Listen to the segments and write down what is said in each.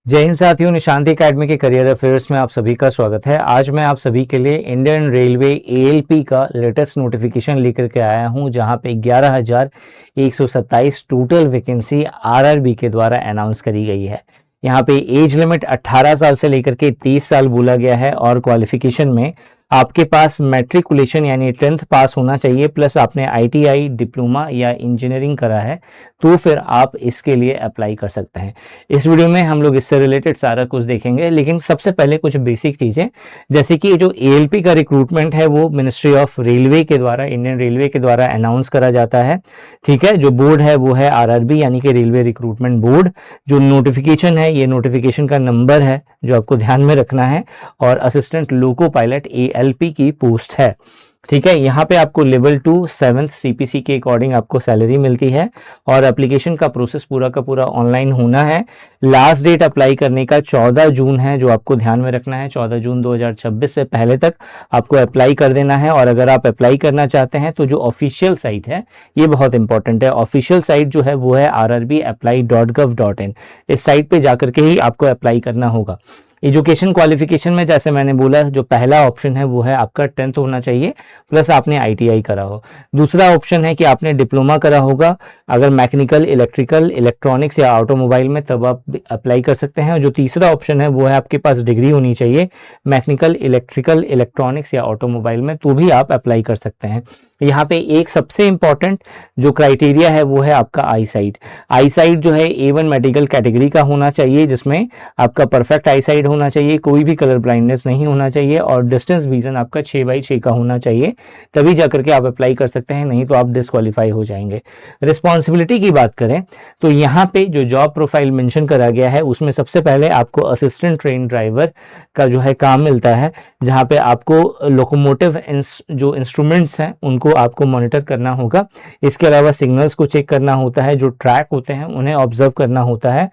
जय हिंद साथियों, निशांति एकेडमी के करियर अफेयर्स में आप सभी का स्वागत है। आज मैं आप सभी के लिए इंडियन रेलवे एएलपी का लेटेस्ट नोटिफिकेशन लेकर के आया हूं, जहां पे 11,127 टोटल वैकेंसी आरआरबी के द्वारा अनाउंस करी गई है। यहां पे एज लिमिट 18 साल से लेकर के 30 साल बोला गया है और क्वालिफिकेशन में आपके पास मैट्रिकुलेशन यानी 10th पास होना चाहिए, प्लस आपने आईटीआई, डिप्लोमा या इंजीनियरिंग करा है तो फिर आप इसके लिए अप्लाई कर सकते हैं। इस वीडियो में हम लोग इससे रिलेटेड सारा कुछ देखेंगे, लेकिन सबसे पहले कुछ बेसिक चीज़ें, जैसे कि जो एएलपी का रिक्रूटमेंट है वो मिनिस्ट्री ऑफ रेलवे के द्वारा, इंडियन रेलवे के द्वारा अनाउंस करा जाता है। ठीक है, जो बोर्ड है वो है आरआरबी यानी कि रेलवे रिक्रूटमेंट बोर्ड। जो नोटिफिकेशन है, ये नोटिफिकेशन का नंबर है जो आपको ध्यान में रखना है, और असिस्टेंट लोको पायलट एएलपी की पोस्ट है। ठीक है, यहाँ पे आपको लेवल 2 7th सीपीसी के अकॉर्डिंग आपको सैलरी मिलती है, और एप्लीकेशन का प्रोसेस पूरा का पूरा ऑनलाइन होना है। लास्ट डेट अप्लाई करने का 14 जून है, जो आपको ध्यान में रखना है। 14 जून 2026 से पहले तक आपको अप्लाई कर देना है। और अगर आप अप्लाई करना चाहते हैं तो जो ऑफिशियल साइट है, ये बहुत इंपॉर्टेंट है, ऑफिशियल साइट जो है वो है rrbapply.gov.in। इस साइट पे जाकर के ही आपको अप्लाई करना होगा। एजुकेशन क्वालिफिकेशन में जैसे मैंने बोला, जो पहला ऑप्शन है वो है आपका 10th होना चाहिए, प्लस आपने आईटीआई करा हो। दूसरा ऑप्शन है कि आपने डिप्लोमा करा होगा, अगर मैकेनिकल, इलेक्ट्रिकल, इलेक्ट्रॉनिक्स या ऑटोमोबाइल में, तब आप अप्लाई कर सकते हैं। और जो तीसरा ऑप्शन है वो है आपके पास डिग्री होनी चाहिए मैकेनिकल, इलेक्ट्रिकल, इलेक्ट्रॉनिक्स या ऑटोमोबाइल में, तो भी आप अप्लाई कर सकते हैं। यहाँ पे एक सबसे इंपॉर्टेंट जो क्राइटेरिया है वो है आपका आई साइट। आई साइट जो है A1 मेडिकल कैटेगरी का होना चाहिए, जिसमें आपका परफेक्ट आई साइट होना चाहिए, कोई भी कलर ब्लाइंडनेस नहीं होना चाहिए, और डिस्टेंस विजन आपका 6/6 का होना चाहिए, तभी जाकर के आप अप्लाई कर सकते हैं, नहीं तो आप डिस्क्वालीफाई हो जाएंगे। रिस्पॉन्सिबिलिटी की बात करें तो यहाँ पे जो जॉब प्रोफाइल मेंशन करा गया है उसमें सबसे पहले आपको असिस्टेंट ट्रेन ड्राइवर का जो है काम मिलता है, जहाँ पे आपको लोकोमोटिव जो इंस्ट्रूमेंट्स हैं उनको आपको मॉनिटर करना होगा। इसके अलावा सिग्नल्स को चेक करना होता है, जो ट्रैक होते हैं उन्हें ऑब्जर्व करना होता है,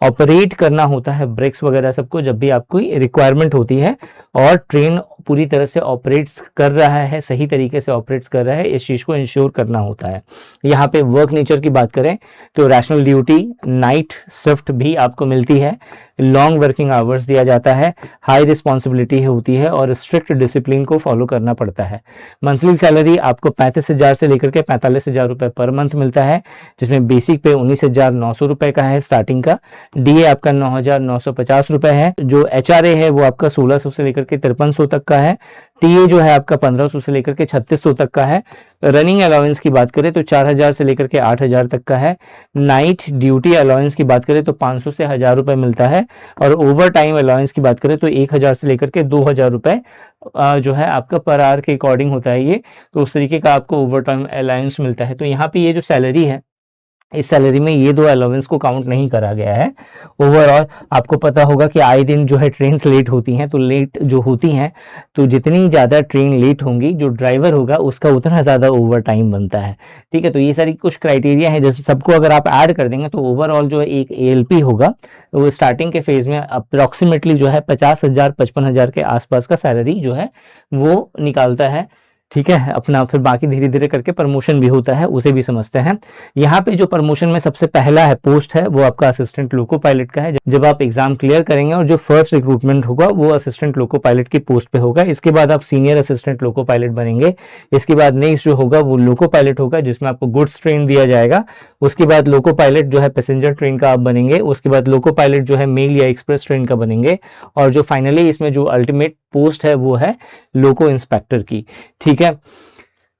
ऑपरेट करना होता है ब्रेक्स वगैरह सबको जब भी आपको रिक्वायरमेंट होती है, और ट्रेन पूरी तरह से ऑपरेट्स कर रहा है, सही तरीके से ऑपरेट्स कर रहा है, इस चीज़ को इंश्योर करना होता है। यहाँ पे वर्क नेचर की बात करें तो रैशनल ड्यूटी, नाइट शिफ्ट भी आपको मिलती है, लॉन्ग वर्किंग आवर्स दिया जाता है, हाई रिस्पॉन्सिबिलिटी होती है, और स्ट्रिक्ट डिसिप्लिन को फॉलो करना पड़ता है। मंथली सैलरी आपको 35,000 से लेकर के 45,000 रुपये पर मंथ मिलता है, जिसमें बेसिक पे 19,900 रुपये का है स्टार्टिंग का, डीए आपका 9,950 रुपये है, जो एचआरए है वो आपका 1600 से लेकर के 5300 तक का है, टीए जो है आपका 1500 से लेकर के 3600 तक का है। रनिंग अलाउंस की बात करें तो 4,000 से लेकर के 8,000 तक का है। नाइट ड्यूटी अलाउंस की बात करें तो 500 से 1,000 रुपये मिलता है, और ओवर टाइम अलाउंस की बात करें तो 1,000 से लेकर के 2,000 रुपये जो है आपका पर आवर के अकॉर्डिंग होता है ये, तो उस तरीके का आपको ओवर टाइम अलाउंस मिलता है। तो यहाँ पे ये जो सैलरी है, इस सैलरी में ये दो अलाउंस को काउंट नहीं करा गया है। ओवरऑल आपको पता होगा कि आए दिन जो है ट्रेन लेट होती हैं, तो लेट जो होती हैं तो जितनी ज़्यादा ट्रेन लेट होंगी, जो ड्राइवर होगा उसका उतना ज़्यादा ओवर टाइम बनता है। ठीक है, तो ये सारी कुछ क्राइटेरिया है, जैसे सबको अगर आप ऐड कर देंगे तो ओवरऑल जो है एक एएलपी होगा, तो वो स्टार्टिंग के फेज में अप्रॉक्सीमेटली जो है 50,000 55,000 के आसपास का सैलरी जो है वो निकालता है। ठीक है, अपना फिर बाकी धीरे धीरे करके प्रमोशन भी होता है, उसे भी समझते हैं। यहाँ पे जो प्रमोशन में सबसे पहला है पोस्ट है वो आपका असिस्टेंट लोको पायलट का है। जब आप एग्जाम क्लियर करेंगे और जो फर्स्ट रिक्रूटमेंट होगा वो असिस्टेंट लोको पायलट की पोस्ट पे होगा, इसके बाद आप सीनियर असिस्टेंट लोको पायलट बनेंगे। इसके बाद नेक्स्ट जो होगा वो लोको पायलट होगा, जिसमें आपको गुड्स ट्रेन दिया जाएगा। उसके बाद लोको पायलट जो है पैसेंजर ट्रेन का आप बनेंगे। उसके बाद लोको पायलट जो है मेल या एक्सप्रेस ट्रेन का बनेंगे, और जो फाइनली इसमें जो अल्टीमेट पोस्ट है वो है लोको इंस्पेक्टर की। ठीक है,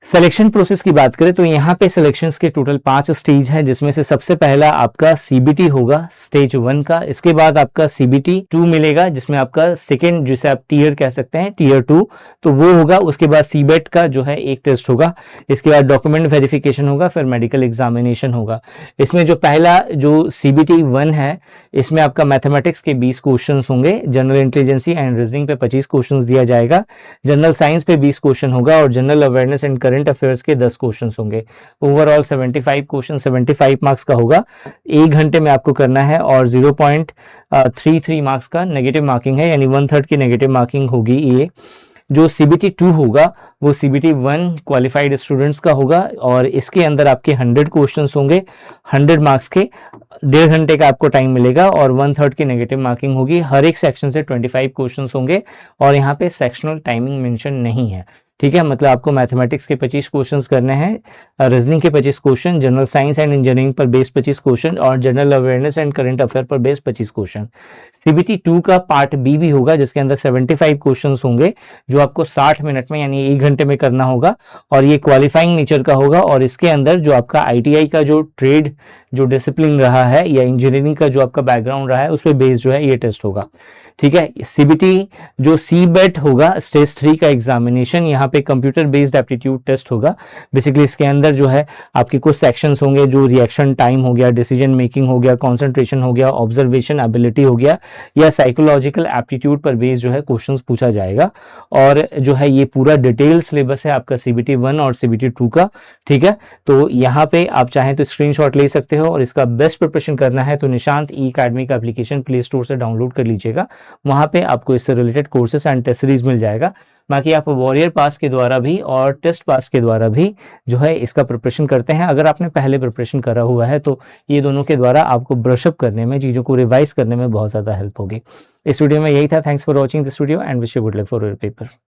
सिलेक्शन प्रोसेस की बात करें तो यहाँ पे सिलेक्शंस के टोटल 5 स्टेज हैं, जिसमें से सबसे पहला आपका सीबीटी होगा स्टेज 1 का। इसके बाद आपका सीबीटी 2 मिलेगा, जिसमें आपका सेकेंड, जिसे आप टीयर कह सकते हैं, टीयर 2, तो वो होगा। उसके बाद सीबेट का जो है एक टेस्ट होगा। इसके बाद डॉक्यूमेंट वेरिफिकेशन होगा, फिर मेडिकल एग्जामिनेशन होगा। इसमें जो पहला जो सीबीटी 1 है, इसमें आपका मैथमेटिक्स के 20 क्वेश्चन होंगे, जनरल इंटेलिजेंसी एंड रीजनिंग पे 25 क्वेश्चन दिया जाएगा, जनरल साइंस पे 20 क्वेश्चन होगा, और general awareness and current affairs के 10 क्वेश्चंस होंगे। ओवरऑल 75 क्वेश्चन 75 मार्क्स का होगा, 1 घंटे में आपको करना है, और 0.33 मार्क्स का नेगेटिव मार्किंग है, यानी 1/3 की नेगेटिव मार्किंग होगी ये। जो CBT 2 होगा वो CBT 1 क्वालिफाइड स्टूडेंट्स का होगा और इसके अंदर आपके 100 क्वेश्चंस होंगे 100 मार्क्स के। 1.5 घंटे का आपको टाइम मिलेगा और 1/3 की नेगेटिव मार्किंग होगी। हर एक सेक्शन से 25 क्वेश्चंस होंगे और यहाँ पे सेक्शनल टाइमिंग मेंशन नहीं है, ठीक है। मतलब आपको मैथमेटिक्स के 25 क्वेश्चंस करने हैं, रीजनिंग के 25 question, general science and engineering पर बेस 25 क्वेश्चन और general awareness and current affair पर बेस 25 क्वेश्चन। CBT 2 का पार्ट बी भी होगा जिसके अंदर 75 क्वेश्चंस होंगे जो आपको 60 मिनट में यानी 1 घंटे में करना होगा और ये क्वालिफाइंग नेचर का होगा और इसके अंदर जो आपका ITI का जो ट्रेड जो डिसिप्लिन रहा है या इंजीनियरिंग का जो आपका बैकग्राउंड रहा है उस पर बेस जो है ये टेस्ट होगा, ठीक है। CBT जो CBET होगा स्टेज 3 का एग्जामिनेशन, यहाँ पे कंप्यूटर बेस्ड एप्टीट्यूड टेस्ट होगा। बेसिकली इसके अंदर जो है आपके कुछ सेक्शंस होंगे जो रिएक्शन टाइम हो गया, डिसीजन मेकिंग हो गया, कंसंट्रेशन हो गया, ऑब्जर्वेशन एबिलिटी हो गया या साइकोलॉजिकल एप्टीट्यूड पर बेस्ड जो है क्वेश्चंस पूछा जाएगा। और जो है ये पूरा डिटेल सिलेबस है आपका CBT 1 और CBT 2 का, ठीक है। तो यहाँ पे आप चाहें तो स्क्रीनशॉट ले सकते हो और इसका बेस्ट प्रिपरेशन करना है तो निशांत ई अकेडमी का एप्लीकेशन प्ले स्टोर से डाउनलोड कर लीजिएगा। वहां पे आपको इससे related courses and test series मिल जाएगा। बाकी आप वॉरियर पास के द्वारा भी और टेस्ट पास के द्वारा भी जो है इसका प्रिपरेशन करते हैं। अगर आपने पहले प्रिपरेशन करा हुआ है तो ये दोनों के द्वारा आपको ब्रशअप करने में, चीज़ों को रिवाइज करने में बहुत ज़्यादा हेल्प होगी। इस वीडियो में यही था। Thanks for watching this video and wish you good luck for your paper.